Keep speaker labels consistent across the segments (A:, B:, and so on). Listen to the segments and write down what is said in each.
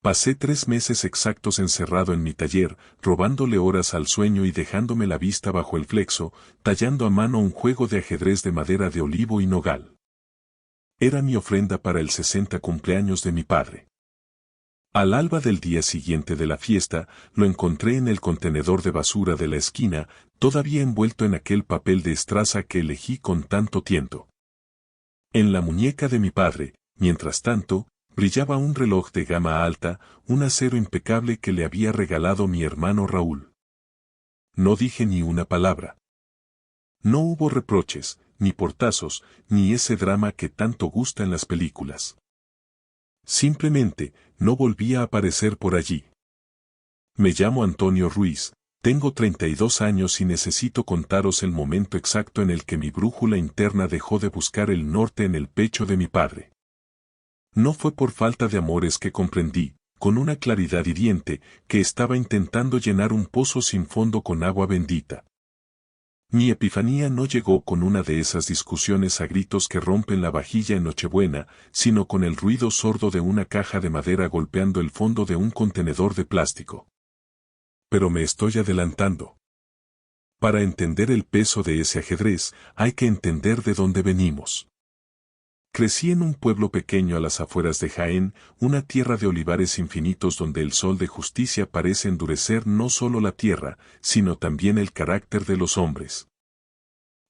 A: Pasé 3 meses exactos encerrado en mi taller, robándole horas al sueño y dejándome la vista bajo el flexo, tallando a mano un juego de ajedrez de madera de olivo y nogal. Era mi ofrenda para el 60 cumpleaños de mi padre. Al alba del día siguiente de la fiesta, lo encontré en el contenedor de basura de la esquina, todavía envuelto en aquel papel de estraza que elegí con tanto tiento. En la muñeca de mi padre, mientras tanto, brillaba un reloj de gama alta, un acero impecable que le había regalado mi hermano Raúl. No dije ni una palabra. No hubo reproches, ni portazos, ni ese drama que tanto gusta en las películas. Simplemente, no volví a aparecer por allí. Me llamo Antonio Ruiz, tengo 32 años y necesito contaros el momento exacto en el que mi brújula interna dejó de buscar el norte en el pecho de mi padre. No fue por falta de amores que comprendí, con una claridad hiriente, que estaba intentando llenar un pozo sin fondo con agua bendita. Mi epifanía no llegó con una de esas discusiones a gritos que rompen la vajilla en Nochebuena, sino con el ruido sordo de una caja de madera golpeando el fondo de un contenedor de plástico. Pero me estoy adelantando. Para entender el peso de ese ajedrez, hay que entender de dónde venimos. Crecí en un pueblo pequeño a las afueras de Jaén, una tierra de olivares infinitos donde el sol de justicia parece endurecer no solo la tierra, sino también el carácter de los hombres.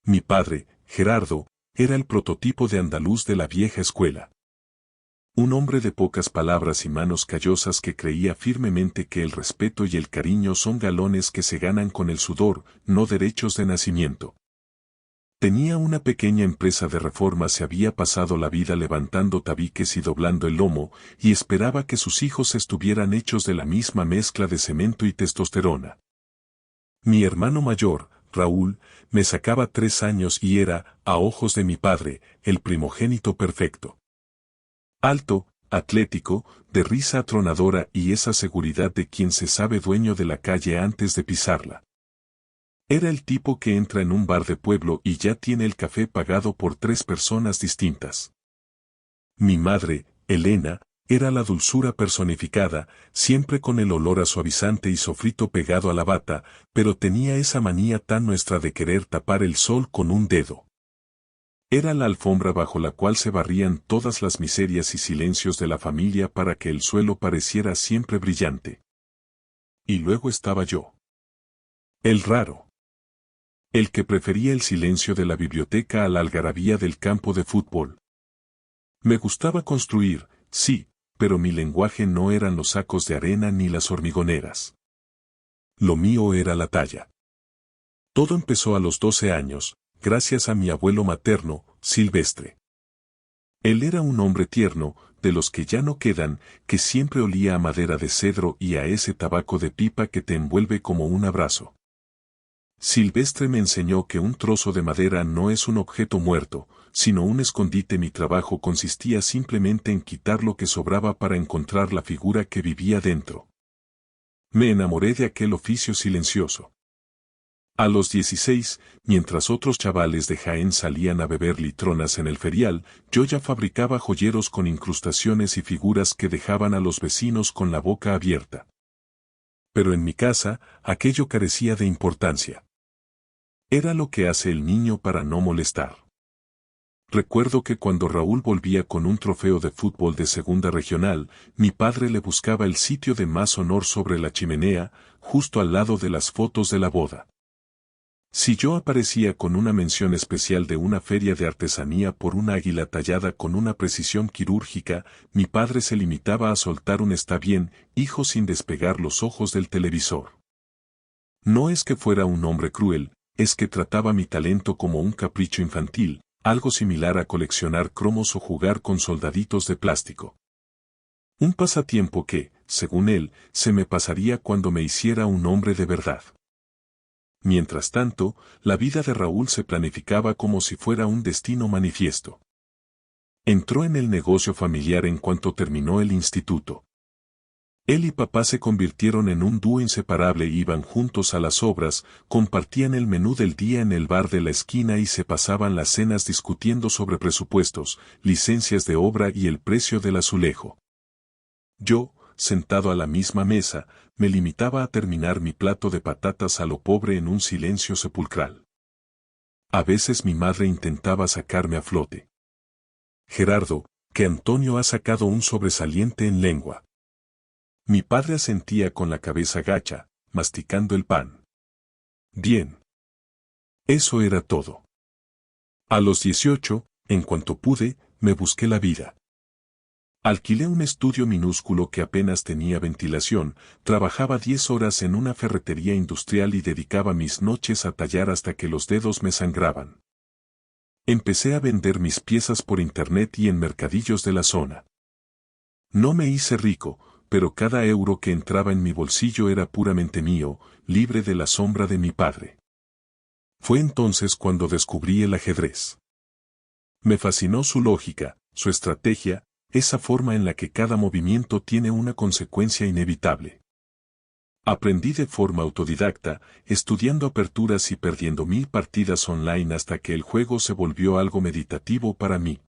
A: Mi padre, Gerardo, era el prototipo de andaluz de la vieja escuela. Un hombre de pocas palabras y manos callosas que creía firmemente que el respeto y el cariño son galones que se ganan con el sudor, no derechos de nacimiento. Tenía una pequeña empresa de reforma, se había pasado la vida levantando tabiques y doblando el lomo, y esperaba que sus hijos estuvieran hechos de la misma mezcla de cemento y testosterona. Mi hermano mayor, Raúl, me sacaba 3 años y era, a ojos de mi padre, el primogénito perfecto. Alto, atlético, de risa atronadora y esa seguridad de quien se sabe dueño de la calle antes de pisarla. Era el tipo que entra en un bar de pueblo y ya tiene el café pagado por 3 personas distintas. Mi madre, Elena, era la dulzura personificada, siempre con el olor a suavizante y sofrito pegado a la bata, pero tenía esa manía tan nuestra de querer tapar el sol con un dedo. Era la alfombra bajo la cual se barrían todas las miserias y silencios de la familia para que el suelo pareciera siempre brillante. Y luego estaba yo. El raro. El que prefería el silencio de la biblioteca a la algarabía del campo de fútbol. Me gustaba construir, sí, pero mi lenguaje no eran los sacos de arena ni las hormigoneras. Lo mío era la talla. Todo empezó a los 12 años, gracias a mi abuelo materno, Silvestre. Él era un hombre tierno, de los que ya no quedan, que siempre olía a madera de cedro y a ese tabaco de pipa que te envuelve como un abrazo. Silvestre me enseñó que un trozo de madera no es un objeto muerto, sino un escondite. Mi trabajo consistía simplemente en quitar lo que sobraba para encontrar la figura que vivía dentro. Me enamoré de aquel oficio silencioso. A los 16, mientras otros chavales de Jaén salían a beber litronas en el ferial, yo ya fabricaba joyeros con incrustaciones y figuras que dejaban a los vecinos con la boca abierta. Pero en mi casa, aquello carecía de importancia. Era lo que hace el niño para no molestar. Recuerdo que cuando Raúl volvía con un trofeo de fútbol de segunda regional, mi padre le buscaba el sitio de más honor sobre la chimenea, justo al lado de las fotos de la boda. Si yo aparecía con una mención especial de una feria de artesanía por una águila tallada con una precisión quirúrgica, mi padre se limitaba a soltar un "está bien, hijo", sin despegar los ojos del televisor. No es que fuera un hombre cruel, es que trataba mi talento como un capricho infantil, algo similar a coleccionar cromos o jugar con soldaditos de plástico. Un pasatiempo que, según él, se me pasaría cuando me hiciera un hombre de verdad. Mientras tanto, la vida de Raúl se planificaba como si fuera un destino manifiesto. Entró en el negocio familiar en cuanto terminó el instituto. Él y papá se convirtieron en un dúo inseparable, iban juntos a las obras, compartían el menú del día en el bar de la esquina y se pasaban las cenas discutiendo sobre presupuestos, licencias de obra y el precio del azulejo. Yo, sentado a la misma mesa, me limitaba a terminar mi plato de patatas a lo pobre en un silencio sepulcral. A veces mi madre intentaba sacarme a flote. Gerardo, que Antonio ha sacado un sobresaliente en lengua. Mi padre asentía con la cabeza gacha, masticando el pan. Bien. Eso era todo. A los 18, en cuanto pude, me busqué la vida. Alquilé un estudio minúsculo que apenas tenía ventilación, trabajaba 10 horas en una ferretería industrial y dedicaba mis noches a tallar hasta que los dedos me sangraban. Empecé a vender mis piezas por internet y en mercadillos de la zona. No me hice rico, pero cada euro que entraba en mi bolsillo era puramente mío, libre de la sombra de mi padre. Fue entonces cuando descubrí el ajedrez. Me fascinó su lógica, su estrategia, esa forma en la que cada movimiento tiene una consecuencia inevitable. Aprendí de forma autodidacta, estudiando aperturas y perdiendo 1000 partidas online hasta que el juego se volvió algo meditativo para mí.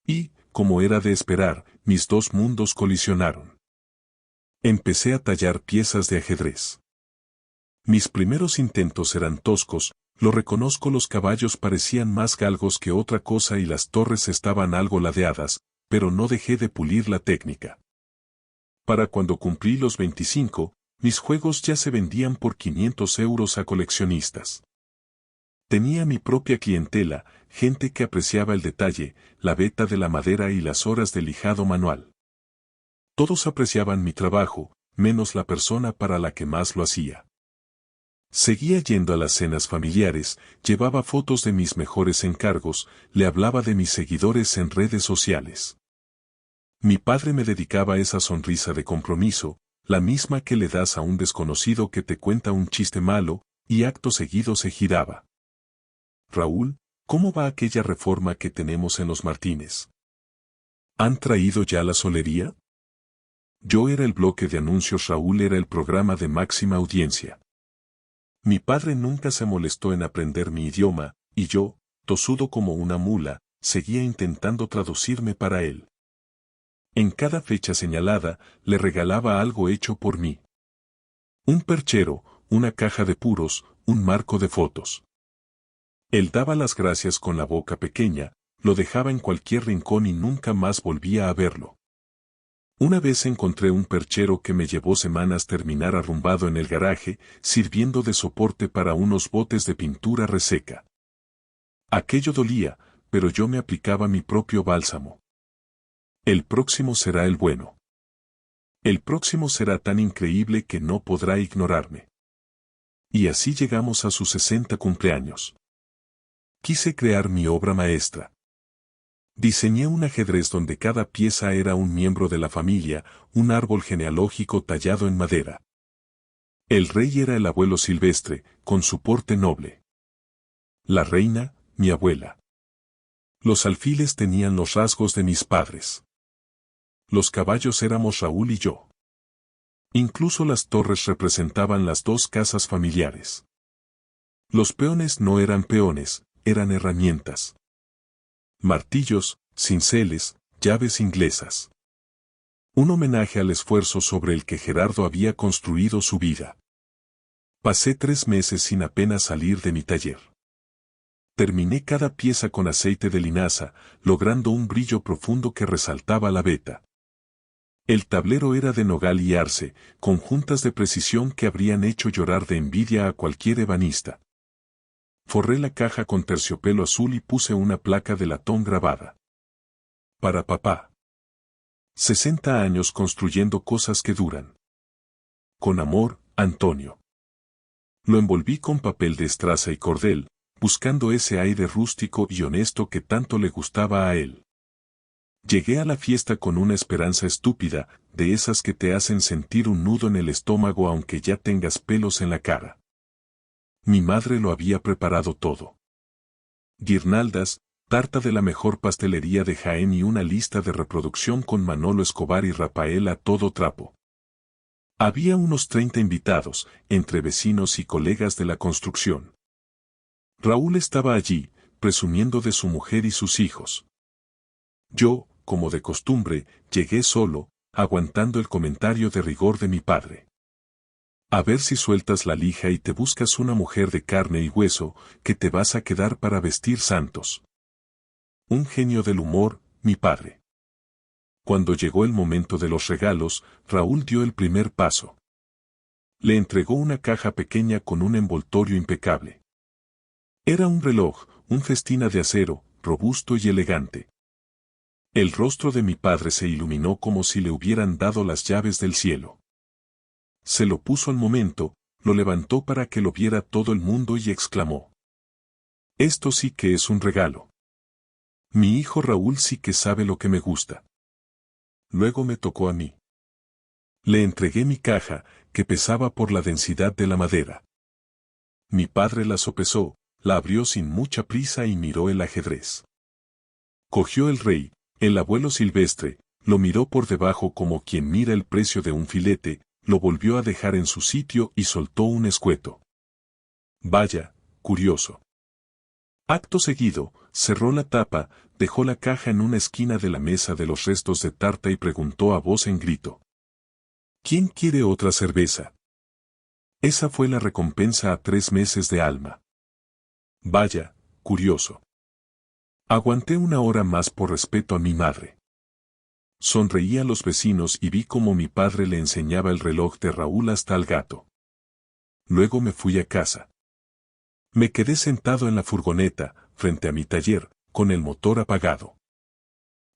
A: Y, como era de esperar, mis dos mundos colisionaron. Empecé a tallar piezas de ajedrez. Mis primeros intentos eran toscos, lo reconozco, los caballos parecían más galgos que otra cosa y las torres estaban algo ladeadas, pero no dejé de pulir la técnica. Para cuando cumplí los 25, mis juegos ya se vendían por 500 euros a coleccionistas. Tenía mi propia clientela, gente que apreciaba el detalle, la veta de la madera y las horas de lijado manual. Todos apreciaban mi trabajo, menos la persona para la que más lo hacía. Seguía yendo a las cenas familiares, llevaba fotos de mis mejores encargos, le hablaba de mis seguidores en redes sociales. Mi padre me dedicaba esa sonrisa de compromiso, la misma que le das a un desconocido que te cuenta un chiste malo, y acto seguido se giraba. Raúl, ¿cómo va aquella reforma que tenemos en los Martínez? ¿Han traído ya la solería? Yo era el bloque de anuncios, Raúl era el programa de máxima audiencia. Mi padre nunca se molestó en aprender mi idioma, y yo, tosudo como una mula, seguía intentando traducirme para él. En cada fecha señalada, le regalaba algo hecho por mí. Un perchero, una caja de puros, un marco de fotos. Él daba las gracias con la boca pequeña, lo dejaba en cualquier rincón y nunca más volvía a verlo. Una vez encontré un perchero que me llevó semanas terminar arrumbado en el garaje, sirviendo de soporte para unos botes de pintura reseca. Aquello dolía, pero yo me aplicaba mi propio bálsamo. El próximo será el bueno. El próximo será tan increíble que no podrá ignorarme. Y así llegamos a sus 60 cumpleaños. Quise crear mi obra maestra. Diseñé un ajedrez donde cada pieza era un miembro de la familia, un árbol genealógico tallado en madera. El rey era el abuelo Silvestre, con su porte noble. La reina, mi abuela. Los alfiles tenían los rasgos de mis padres. Los caballos éramos Raúl y yo. Incluso las torres representaban las dos casas familiares. Los peones no eran peones, eran herramientas. Martillos, cinceles, llaves inglesas. Un homenaje al esfuerzo sobre el que Gerardo había construido su vida. Pasé 3 meses sin apenas salir de mi taller. Terminé cada pieza con aceite de linaza, logrando un brillo profundo que resaltaba la veta. El tablero era de nogal y arce, con juntas de precisión que habrían hecho llorar de envidia a cualquier ebanista. Forré la caja con terciopelo azul y puse una placa de latón grabada. Para papá. 60 años construyendo cosas que duran. Con amor, Antonio. Lo envolví con papel de estraza y cordel, buscando ese aire rústico y honesto que tanto le gustaba a él. Llegué a la fiesta con una esperanza estúpida, de esas que te hacen sentir un nudo en el estómago aunque ya tengas pelos en la cara. Mi madre lo había preparado todo. Guirnaldas, tarta de la mejor pastelería de Jaén y una lista de reproducción con Manolo Escobar y Rafael a todo trapo. Había unos 30 invitados, entre vecinos y colegas de la construcción. Raúl estaba allí, presumiendo de su mujer y sus hijos. Yo, como de costumbre, llegué solo, aguantando el comentario de rigor de mi padre. A ver si sueltas la lija y te buscas una mujer de carne y hueso, que te vas a quedar para vestir santos. Un genio del humor, mi padre. Cuando llegó el momento de los regalos, Raúl dio el primer paso. Le entregó una caja pequeña con un envoltorio impecable. Era un reloj, un festina de acero, robusto y elegante. El rostro de mi padre se iluminó como si le hubieran dado las llaves del cielo. Se lo puso al momento, lo levantó para que lo viera todo el mundo y exclamó: «Esto sí que es un regalo. Mi hijo Raúl sí que sabe lo que me gusta». Luego me tocó a mí. Le entregué mi caja, que pesaba por la densidad de la madera. Mi padre la sopesó, la abrió sin mucha prisa y miró el ajedrez. Cogió el rey, el abuelo silvestre, lo miró por debajo como quien mira el precio de un filete, lo volvió a dejar en su sitio y soltó un escueto. Vaya, curioso. Acto seguido, cerró la tapa, dejó la caja en una esquina de la mesa de los restos de tarta y preguntó a voz en grito: «¿Quién quiere otra cerveza?». Esa fue la recompensa a 3 meses de alma. Vaya, curioso. Aguanté 1 hora más por respeto a mi madre. Sonreí a los vecinos y vi cómo mi padre le enseñaba el reloj de Raúl hasta al gato. Luego me fui a casa. Me quedé sentado en la furgoneta, frente a mi taller, con el motor apagado.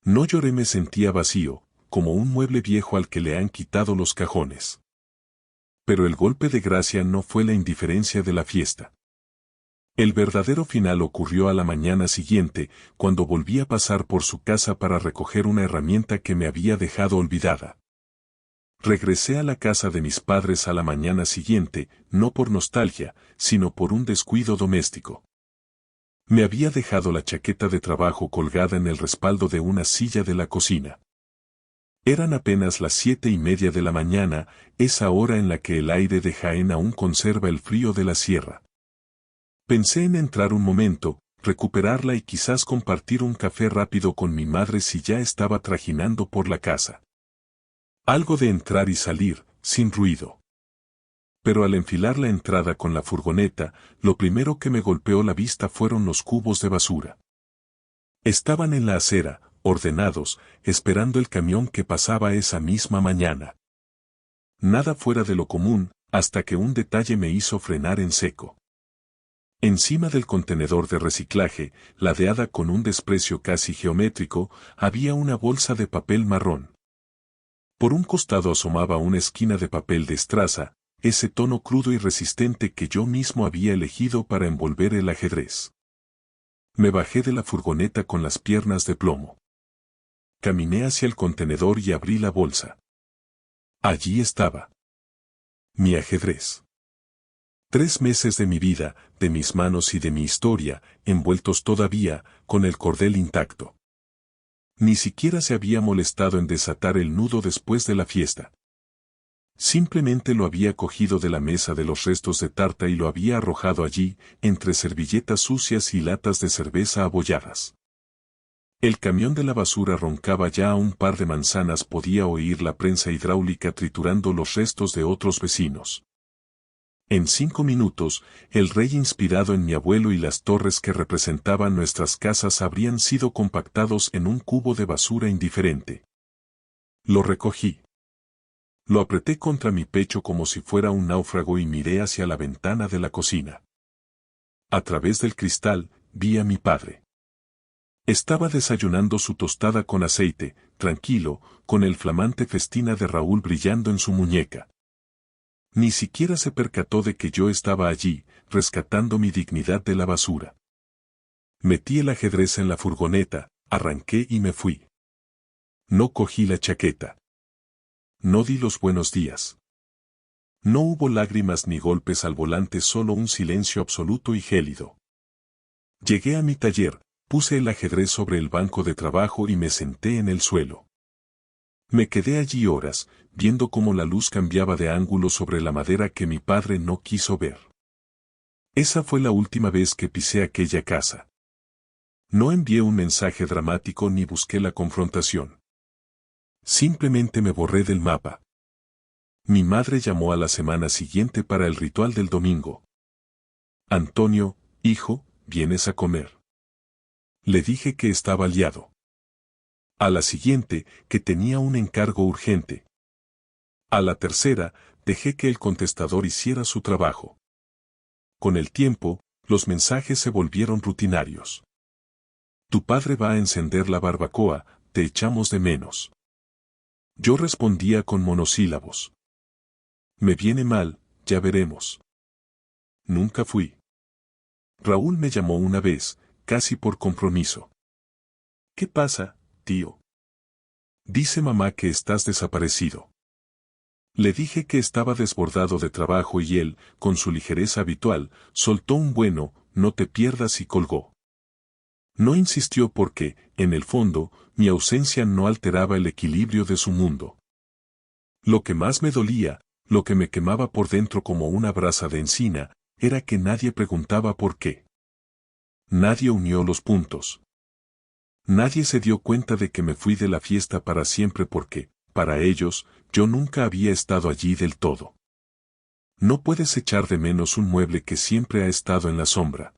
A: No lloré, me sentía vacío, como un mueble viejo al que le han quitado los cajones. Pero el golpe de gracia no fue la indiferencia de la fiesta. El verdadero final ocurrió a la mañana siguiente, cuando volví a pasar por su casa para recoger una herramienta que me había dejado olvidada. Regresé a la casa de mis padres a la mañana siguiente, no por nostalgia, sino por un descuido doméstico. Me había dejado la chaqueta de trabajo colgada en el respaldo de una silla de la cocina. Eran apenas las 7:30 de la mañana, esa hora en la que el aire de Jaén aún conserva el frío de la sierra. Pensé en entrar un momento, recuperarla y quizás compartir un café rápido con mi madre si ya estaba trajinando por la casa. Algo de entrar y salir, sin ruido. Pero al enfilar la entrada con la furgoneta, lo primero que me golpeó la vista fueron los cubos de basura. Estaban en la acera, ordenados, esperando el camión que pasaba esa misma mañana. Nada fuera de lo común, hasta que un detalle me hizo frenar en seco. Encima del contenedor de reciclaje, ladeada con un desprecio casi geométrico, había una bolsa de papel marrón. Por un costado asomaba una esquina de papel de estraza, ese tono crudo y resistente que yo mismo había elegido para envolver el ajedrez. Me bajé de la furgoneta con las piernas de plomo. Caminé hacia el contenedor y abrí la bolsa. Allí estaba. Mi ajedrez. 3 meses de mi vida, de mis manos y de mi historia, envueltos todavía, con el cordel intacto. Ni siquiera se había molestado en desatar el nudo después de la fiesta. Simplemente lo había cogido de la mesa de los restos de tarta y lo había arrojado allí, entre servilletas sucias y latas de cerveza abolladas. El camión de la basura roncaba ya a un par de manzanas, podía oír la prensa hidráulica triturando los restos de otros vecinos. En 5 minutos, el rey inspirado en mi abuelo y las torres que representaban nuestras casas habrían sido compactados en un cubo de basura indiferente. Lo recogí. Lo apreté contra mi pecho como si fuera un náufrago y miré hacia la ventana de la cocina. A través del cristal, vi a mi padre. Estaba desayunando su tostada con aceite, tranquilo, con el flamante festina de Raúl brillando en su muñeca. Ni siquiera se percató de que yo estaba allí, rescatando mi dignidad de la basura. Metí el ajedrez en la furgoneta, arranqué y me fui. No cogí la chaqueta. No di los buenos días. No hubo lágrimas ni golpes al volante, solo un silencio absoluto y gélido. Llegué a mi taller, puse el ajedrez sobre el banco de trabajo y me senté en el suelo. Me quedé allí horas, viendo cómo la luz cambiaba de ángulo sobre la madera que mi padre no quiso ver. Esa fue la última vez que pisé aquella casa. No envié un mensaje dramático ni busqué la confrontación. Simplemente me borré del mapa. Mi madre llamó a la semana siguiente para el ritual del domingo. Antonio, hijo, ¿vienes a comer? Le dije que estaba liado. A la siguiente, que tenía un encargo urgente. A la tercera, dejé que el contestador hiciera su trabajo. Con el tiempo, los mensajes se volvieron rutinarios. Tu padre va a encender la barbacoa, te echamos de menos. Yo respondía con monosílabos. Me viene mal, ya veremos. Nunca fui. Raúl me llamó una vez, casi por compromiso. ¿Qué pasa, tío? Dice mamá que estás desaparecido. Le dije que estaba desbordado de trabajo y él, con su ligereza habitual, soltó un bueno, no te pierdas y colgó. No insistió porque, en el fondo, mi ausencia no alteraba el equilibrio de su mundo. Lo que más me dolía, lo que me quemaba por dentro como una brasa de encina, era que nadie preguntaba por qué. Nadie unió los puntos. Nadie se dio cuenta de que me fui de la fiesta para siempre porque, para ellos, yo nunca había estado allí del todo. No puedes echar de menos un mueble que siempre ha estado en la sombra.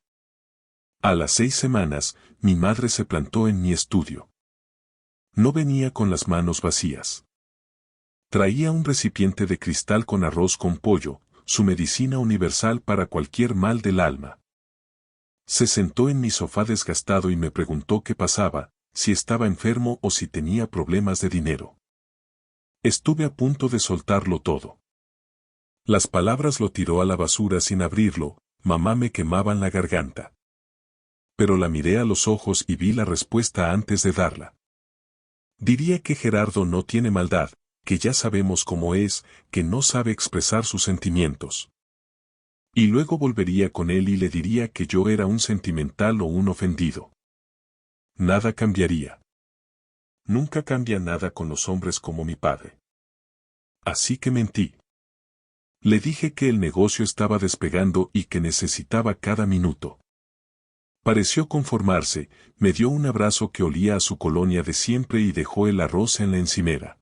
A: A las 6 semanas, mi madre se plantó en mi estudio. No venía con las manos vacías. Traía un recipiente de cristal con arroz con pollo, su medicina universal para cualquier mal del alma. Se sentó en mi sofá desgastado y me preguntó qué pasaba, si estaba enfermo o si tenía problemas de dinero. Estuve a punto de soltarlo todo. Las palabras lo tiró a la basura sin abrirlo, mamá me quemaban la garganta. Pero la miré a los ojos y vi la respuesta antes de darla. Diría que Gerardo no tiene maldad, que ya sabemos cómo es, que no sabe expresar sus sentimientos. Y luego volvería con él y le diría que yo era un sentimental o un ofendido. Nada cambiaría. Nunca cambia nada con los hombres como mi padre. Así que mentí. Le dije que el negocio estaba despegando y que necesitaba cada minuto. Pareció conformarse, me dio un abrazo que olía a su colonia de siempre y dejó el arroz en la encimera.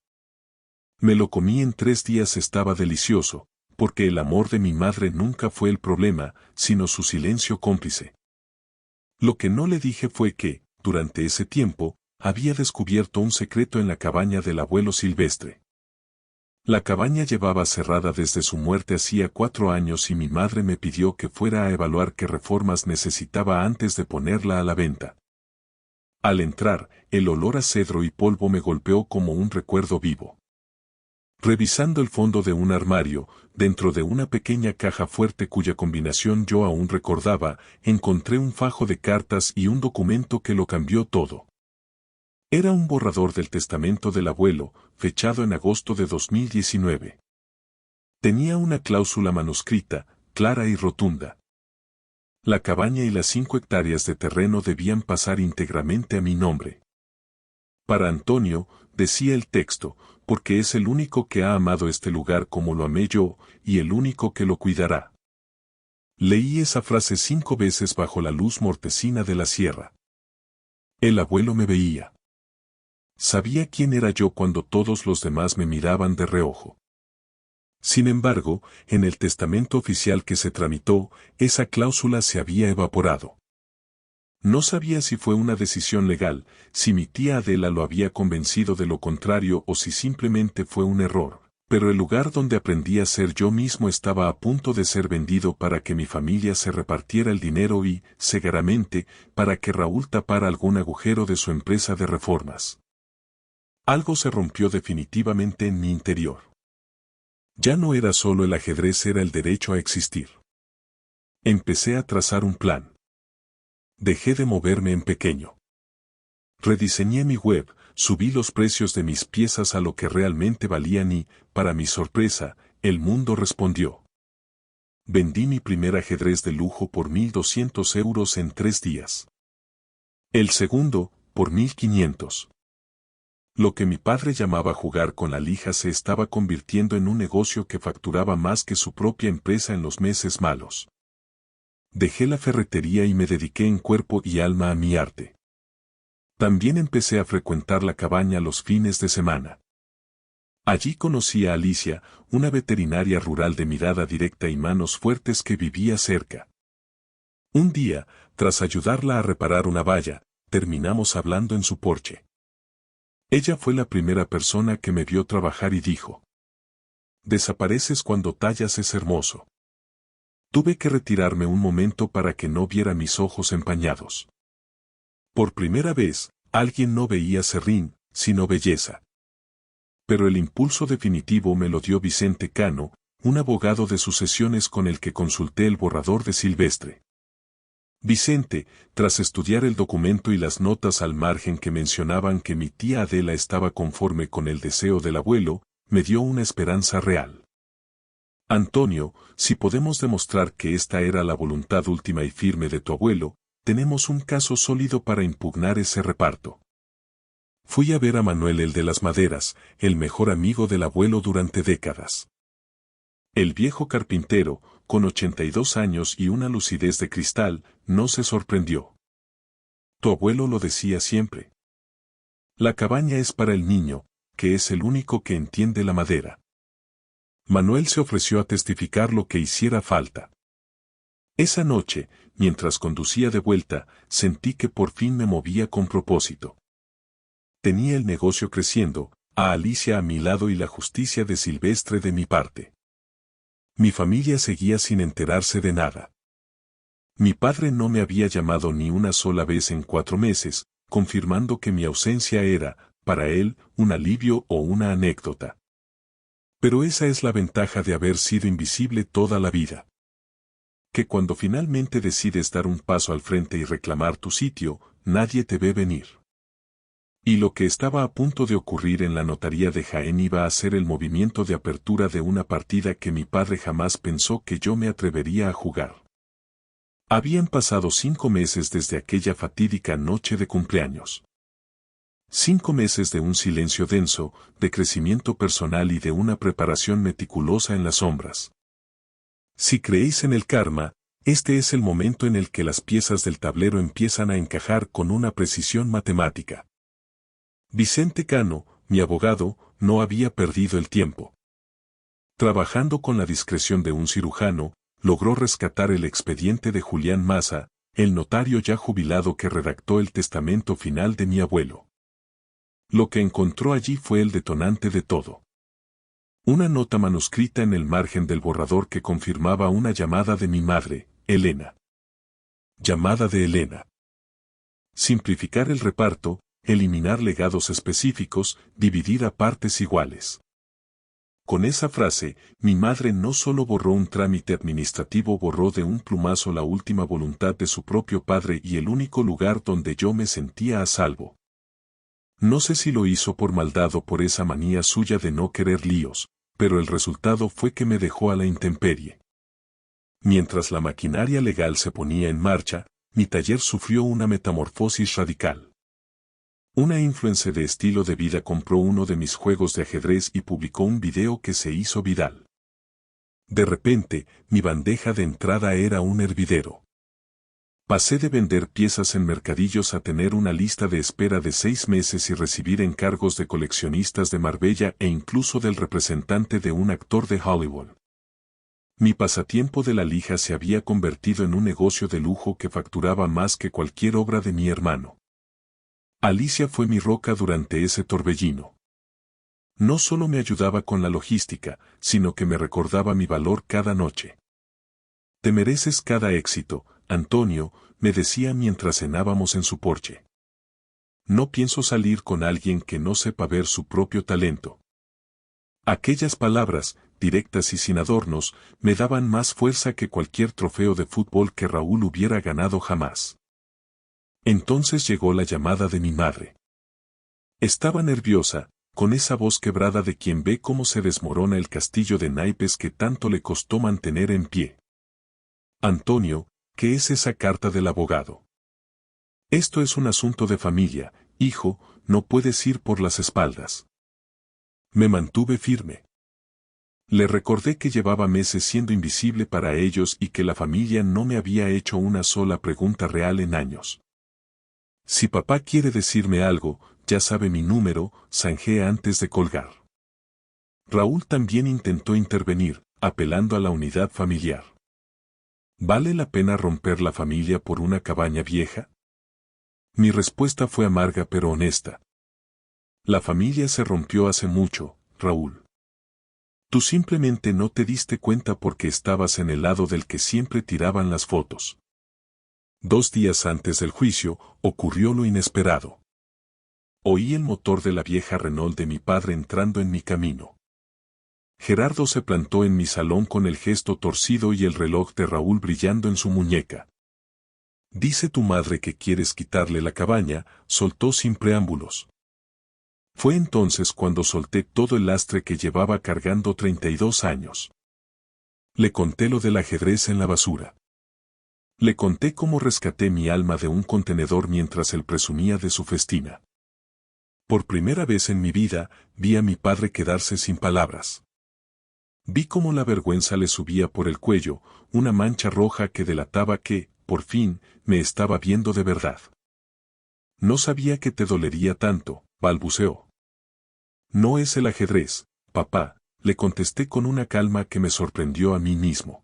A: Me lo comí en 3 días, estaba delicioso, porque el amor de mi madre nunca fue el problema, sino su silencio cómplice. Lo que no le dije fue que, durante ese tiempo, había descubierto un secreto en la cabaña del abuelo Silvestre. La cabaña llevaba cerrada desde su muerte hacía 4 años y mi madre me pidió que fuera a evaluar qué reformas necesitaba antes de ponerla a la venta. Al entrar, el olor a cedro y polvo me golpeó como un recuerdo vivo. Revisando el fondo de un armario, dentro de una pequeña caja fuerte cuya combinación yo aún recordaba, encontré un fajo de cartas y un documento que lo cambió todo. Era un borrador del testamento del abuelo, fechado en agosto de 2019. Tenía una cláusula manuscrita, clara y rotunda. La cabaña y las 5 hectáreas de terreno debían pasar íntegramente a mi nombre. Para Antonio, decía el texto, porque es el único que ha amado este lugar como lo amé yo, y el único que lo cuidará. Leí esa frase 5 veces bajo la luz mortecina de la sierra. El abuelo me veía. Sabía quién era yo cuando todos los demás me miraban de reojo. Sin embargo, en el testamento oficial que se tramitó, esa cláusula se había evaporado. No sabía si fue una decisión legal, si mi tía Adela lo había convencido de lo contrario o si simplemente fue un error, pero el lugar donde aprendí a ser yo mismo estaba a punto de ser vendido para que mi familia se repartiera el dinero y, cegaramente, para que Raúl tapara algún agujero de su empresa de reformas. Algo se rompió definitivamente en mi interior. Ya no era solo el ajedrez, era el derecho a existir. Empecé a trazar un plan. Dejé de moverme en pequeño. Rediseñé mi web, subí los precios de mis piezas a lo que realmente valían y, para mi sorpresa, el mundo respondió. Vendí mi primer ajedrez de lujo por 1.200 euros en 3 días. El segundo, por 1.500. Lo que mi padre llamaba jugar con la lija se estaba convirtiendo en un negocio que facturaba más que su propia empresa en los meses malos. Dejé la ferretería y me dediqué en cuerpo y alma a mi arte. También empecé a frecuentar la cabaña los fines de semana. Allí conocí a Alicia, una veterinaria rural de mirada directa y manos fuertes que vivía cerca. Un día, tras ayudarla a reparar una valla, terminamos hablando en su porche. Ella fue la primera persona que me vio trabajar y dijo: «Desapareces cuando tallas, es hermoso». Tuve que retirarme un momento para que no viera mis ojos empañados. Por primera vez, alguien no veía serrín, sino belleza. Pero el impulso definitivo me lo dio Vicente Cano, un abogado de sucesiones con el que consulté el borrador de Silvestre. Vicente, tras estudiar el documento y las notas al margen que mencionaban que mi tía Adela estaba conforme con el deseo del abuelo, me dio una esperanza real. «Antonio, si podemos demostrar que esta era la voluntad última y firme de tu abuelo, tenemos un caso sólido para impugnar ese reparto». Fui a ver a Manuel el de las maderas, el mejor amigo del abuelo durante décadas. El viejo carpintero, con 82 años y una lucidez de cristal, no se sorprendió. «Tu abuelo lo decía siempre. La cabaña es para el niño, que es el único que entiende la madera». Manuel se ofreció a testificar lo que hiciera falta. Esa noche, mientras conducía de vuelta, sentí que por fin me movía con propósito. Tenía el negocio creciendo, a Alicia a mi lado y la justicia de Silvestre de mi parte. Mi familia seguía sin enterarse de nada. Mi padre no me había llamado ni una sola vez en 4 meses, confirmando que mi ausencia era, para él, un alivio o una anécdota. Pero esa es la ventaja de haber sido invisible toda la vida. Que cuando finalmente decides dar un paso al frente y reclamar tu sitio, nadie te ve venir. Y lo que estaba a punto de ocurrir en la notaría de Jaén iba a ser el movimiento de apertura de una partida que mi padre jamás pensó que yo me atrevería a jugar. Habían pasado 5 meses desde aquella fatídica noche de cumpleaños. 5 meses de un silencio denso, de crecimiento personal y de una preparación meticulosa en las sombras. Si creéis en el karma, este es el momento en el que las piezas del tablero empiezan a encajar con una precisión matemática. Vicente Cano, mi abogado, no había perdido el tiempo. Trabajando con la discreción de un cirujano, logró rescatar el expediente de Julián Maza, el notario ya jubilado que redactó el testamento final de mi abuelo. Lo que encontró allí fue el detonante de todo. Una nota manuscrita en el margen del borrador que confirmaba una llamada de mi madre, Elena. Llamada de Elena. Simplificar el reparto, eliminar legados específicos, dividir a partes iguales. Con esa frase, mi madre no solo borró un trámite administrativo, borró de un plumazo la última voluntad de su propio padre y el único lugar donde yo me sentía a salvo. No sé si lo hizo por maldad o por esa manía suya de no querer líos, pero el resultado fue que me dejó a la intemperie. Mientras la maquinaria legal se ponía en marcha, mi taller sufrió una metamorfosis radical. Una influencer de estilo de vida compró uno de mis juegos de ajedrez y publicó un video que se hizo viral. De repente, mi bandeja de entrada era un hervidero. Pasé de vender piezas en mercadillos a tener una lista de espera de 6 meses y recibir encargos de coleccionistas de Marbella e incluso del representante de un actor de Hollywood. Mi pasatiempo de la lija se había convertido en un negocio de lujo que facturaba más que cualquier obra de mi hermano. Alicia fue mi roca durante ese torbellino. No solo me ayudaba con la logística, sino que me recordaba mi valor cada noche. Te mereces cada éxito, Antonio, me decía mientras cenábamos en su porche. No pienso salir con alguien que no sepa ver su propio talento. Aquellas palabras, directas y sin adornos, me daban más fuerza que cualquier trofeo de fútbol que Raúl hubiera ganado jamás. Entonces llegó la llamada de mi madre. Estaba nerviosa, con esa voz quebrada de quien ve cómo se desmorona el castillo de naipes que tanto le costó mantener en pie. Antonio, ¿qué es esa carta del abogado? Esto es un asunto de familia, hijo, no puedes ir por las espaldas. Me mantuve firme. Le recordé que llevaba meses siendo invisible para ellos y que la familia no me había hecho una sola pregunta real en años. Si papá quiere decirme algo, ya sabe mi número, zanjé antes de colgar. Raúl también intentó intervenir, apelando a la unidad familiar. ¿Vale la pena romper la familia por una cabaña vieja? Mi respuesta fue amarga pero honesta. La familia se rompió hace mucho, Raúl. Tú simplemente no te diste cuenta porque estabas en el lado del que siempre tiraban las fotos. 2 días antes del juicio, ocurrió lo inesperado. Oí el motor de la vieja Renault de mi padre entrando en mi camino. Gerardo se plantó en mi salón con el gesto torcido y el reloj de Raúl brillando en su muñeca. Dice tu madre que quieres quitarle la cabaña, soltó sin preámbulos. Fue entonces cuando solté todo el lastre que llevaba cargando 32 años. Le conté lo del ajedrez en la basura. Le conté cómo rescaté mi alma de un contenedor mientras él presumía de su festina. Por primera vez en mi vida, vi a mi padre quedarse sin palabras. Vi cómo la vergüenza le subía por el cuello, una mancha roja que delataba que, por fin, me estaba viendo de verdad. No sabía que te dolería tanto, balbuceó. No es el ajedrez, papá, le contesté con una calma que me sorprendió a mí mismo.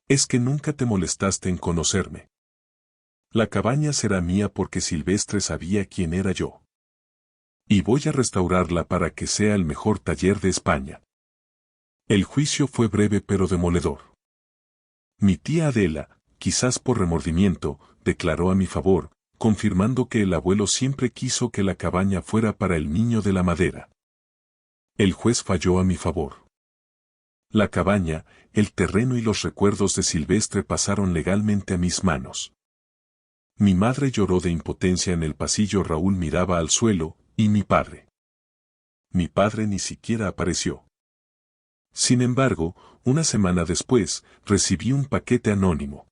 A: Es que nunca te molestaste en conocerme. La cabaña será mía porque Silvestre sabía quién era yo. Y voy a restaurarla para que sea el mejor taller de España. El juicio fue breve pero demoledor. Mi tía Adela, quizás por remordimiento, declaró a mi favor, confirmando que el abuelo siempre quiso que la cabaña fuera para el niño de la madera. El juez falló a mi favor. La cabaña, el terreno y los recuerdos de Silvestre pasaron legalmente a mis manos. Mi madre lloró de impotencia en el pasillo. Raúl miraba al suelo, y mi padre. Mi padre ni siquiera apareció. Sin embargo, una semana después, recibí un paquete anónimo.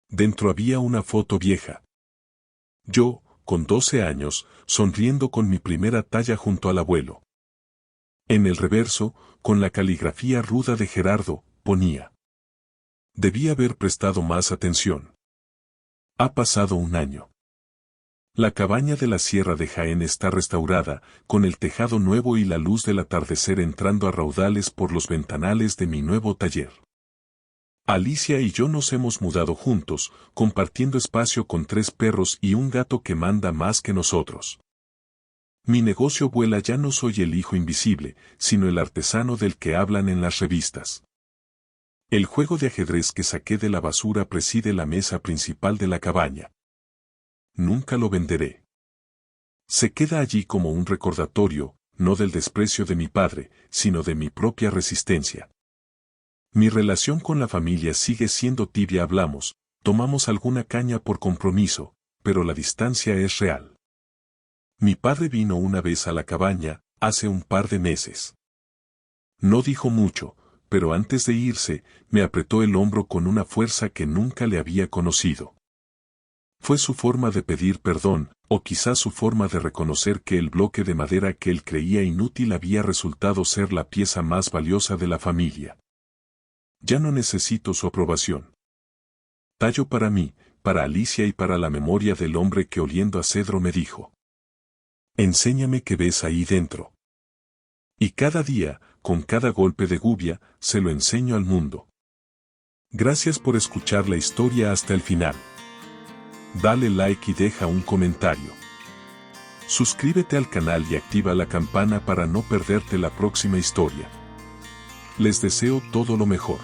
A: Dentro había una foto vieja. Yo, con 12 años, sonriendo con mi primera talla junto al abuelo. En el reverso, con la caligrafía ruda de Gerardo, ponía: debí haber prestado más atención. Ha pasado un año. La cabaña de la Sierra de Jaén está restaurada, con el tejado nuevo y la luz del atardecer entrando a raudales por los ventanales de mi nuevo taller. Alicia y yo nos hemos mudado juntos, compartiendo espacio con 3 perros y un gato que manda más que nosotros. Mi negocio vuela. Ya no soy el hijo invisible, sino el artesano del que hablan en las revistas. El juego de ajedrez que saqué de la basura preside la mesa principal de la cabaña. Nunca lo venderé. Se queda allí como un recordatorio, no del desprecio de mi padre, sino de mi propia resistencia. Mi relación con la familia sigue siendo tibia. Hablamos, tomamos alguna caña por compromiso, pero la distancia es real. Mi padre vino una vez a la cabaña, hace un par de meses. No dijo mucho, pero antes de irse, me apretó el hombro con una fuerza que nunca le había conocido. Fue su forma de pedir perdón, o quizás su forma de reconocer que el bloque de madera que él creía inútil había resultado ser la pieza más valiosa de la familia. Ya no necesito su aprobación. Tallo para mí, para Alicia y para la memoria del hombre que oliendo a cedro me dijo: enséñame qué ves ahí dentro. Y cada día, con cada golpe de gubia, se lo enseño al mundo. Gracias por escuchar la historia hasta el final. Dale like y deja un comentario. Suscríbete al canal y activa la campana para no perderte la próxima historia. Les deseo todo lo mejor.